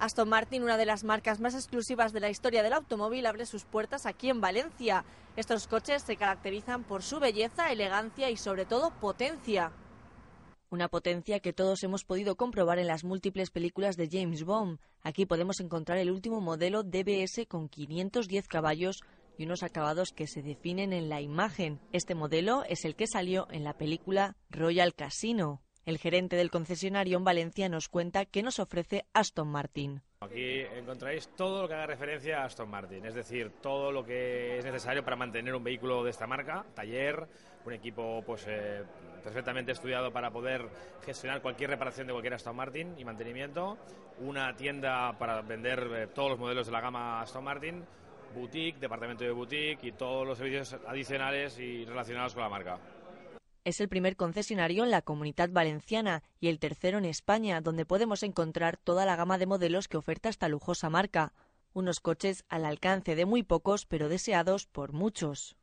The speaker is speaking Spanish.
Aston Martin, una de las marcas más exclusivas de la historia del automóvil, abre sus puertas aquí en Valencia. Estos coches se caracterizan por su belleza, elegancia y sobre todo potencia. Una potencia que todos hemos podido comprobar en las múltiples películas de James Bond. Aquí podemos encontrar el último modelo DBS con 510 caballos y unos acabados que se definen en la imagen. Este modelo es el que salió en la película Royal Casino. El gerente del concesionario en Valencia nos cuenta qué nos ofrece Aston Martin. Aquí encontráis todo lo que haga referencia a Aston Martin, es decir, todo lo que es necesario para mantener un vehículo de esta marca, taller, un equipo perfectamente estudiado para poder gestionar cualquier reparación de cualquier Aston Martin y mantenimiento, una tienda para vender todos los modelos de la gama Aston Martin, boutique, departamento de boutique y todos los servicios adicionales y relacionados con la marca. Es el primer concesionario en la Comunidad Valenciana y el tercero en España, donde podemos encontrar toda la gama de modelos que oferta esta lujosa marca. Unos coches al alcance de muy pocos, pero deseados por muchos.